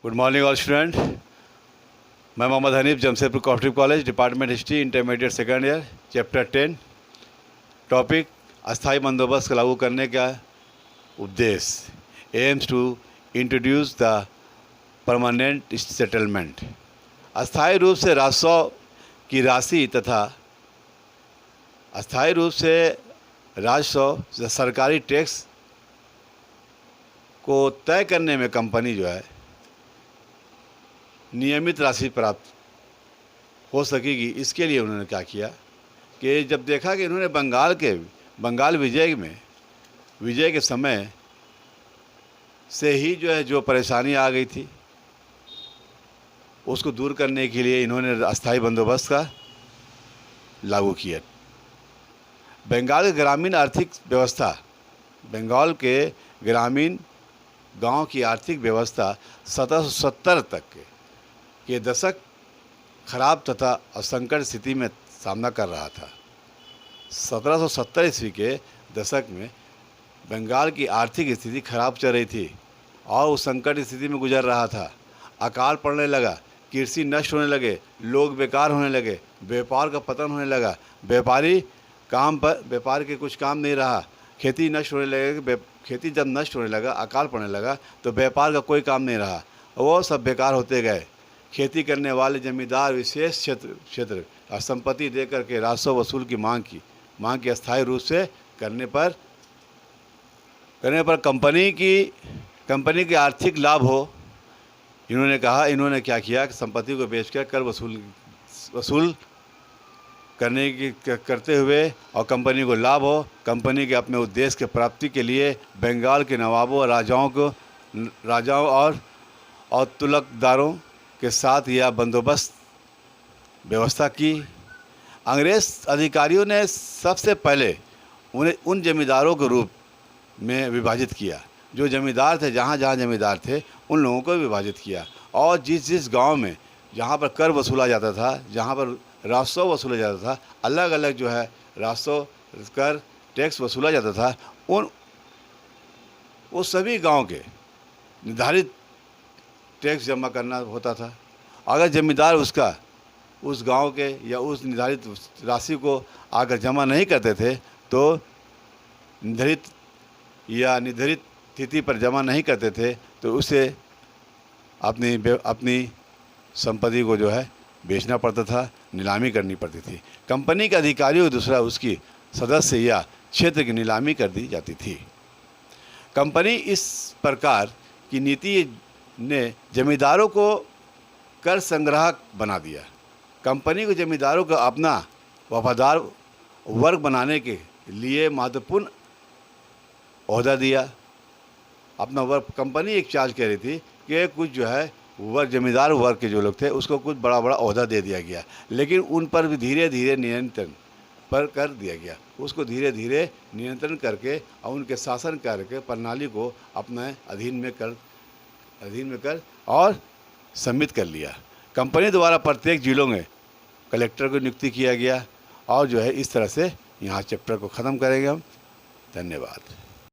Good morning all student. मैं Mohammad Hanif, Jamshedpur cooperative college, department history, intermediate second year, chapter 10। Topic अस्थाई बंदोबस्त लागू करने का उद्देश्य, aims to introduce the permanent settlement. अस्थाई रूप से राजस्व की राशि तथा अस्थाई रूप से राजस्व सरकारी टैक्स को तय करने में कंपनी जो है नियमित राशि प्राप्त हो सकेगी। इसके लिए उन्होंने क्या किया कि जब देखा कि इन्होंने बंगाल विजय के समय से ही जो परेशानी आ गई थी उसको दूर करने के लिए इन्होंने अस्थाई बंदोबस्त का लागू किया। बंगाल के ग्रामीण गांव की आर्थिक व्यवस्था 1770 तक के दशक खराब तथा असंकट स्थिति में सामना कर रहा था। 1770 ईस्वी के दशक में बंगाल की आर्थिक स्थिति खराब चल रही थी और उस संकट स्थिति में गुजर रहा था। अकाल पड़ने लगा, कृषि नष्ट होने लगे, लोग बेकार होने लगे, व्यापार का पतन होने लगा, व्यापार के कुछ काम नहीं रहा, खेती नष्ट होने लगे। खेती जब नष्ट होने लगा, अकाल पड़ने लगा तो व्यापार का कोई काम नहीं रहा, वो सब बेकार होते गए। खेती करने वाले जमींदार विशेष क्षेत्र और संपत्ति देकर के राजस्व वसूल की मांग की अस्थायी रूप से करने पर कंपनी की आर्थिक लाभ हो। इन्होंने क्या किया कि संपत्ति को बेचकर कर वसूल करते हुए और कंपनी को लाभ हो। कंपनी के अपने उद्देश्य के प्राप्ति के लिए बंगाल के नवाबों और राजाओं और तुलकदारों के साथ यह बंदोबस्त व्यवस्था की। अंग्रेज अधिकारियों ने सबसे पहले उन्हें उन जमींदारों के रूप में विभाजित किया। जो जमींदार थे, जहाँ जमींदार थे, उन लोगों को विभाजित किया और जिस गांव में जहाँ पर कर वसूला जाता था, जहाँ पर राजस्व वसूला जाता था, अलग अलग राजस्व कर टैक्स वसूला जाता था, वो सभी गांव के निर्धारित टैक्स जमा करना होता था। अगर जमींदार उस गांव के या उस निर्धारित राशि को अगर जमा नहीं करते थे तो निर्धारित तिथि पर जमा नहीं करते थे तो उसे अपनी संपत्ति को बेचना पड़ता था, नीलामी करनी पड़ती थी। कंपनी के अधिकारियों के दूसरा उसकी सदस्य या क्षेत्र की नीलामी कर दी जाती थी। कंपनी इस प्रकार की नीति ने जमींदारों को कर संग्राहक बना दिया। कंपनी को जमींदारों को अपना वफादार वर्ग बनाने के लिए महत्वपूर्ण ओहदा दिया। अपना वर्ग कंपनी एक चार्ज कह रही थी कि कुछ जमींदार वर्ग के जो लोग थे उसको कुछ बड़ा ओहदा दे दिया गया, लेकिन उन पर भी धीरे धीरे नियंत्रण कर दिया गया। उसको धीरे धीरे नियंत्रण करके और उनके शासन करके प्रणाली को अपने अधीन में कर और सम्मिलित कर लिया। कंपनी द्वारा प्रत्येक जिलों में कलेक्टर को नियुक्ति किया गया और इस तरह से यहाँ चैप्टर को ख़त्म करेंगे हम। धन्यवाद।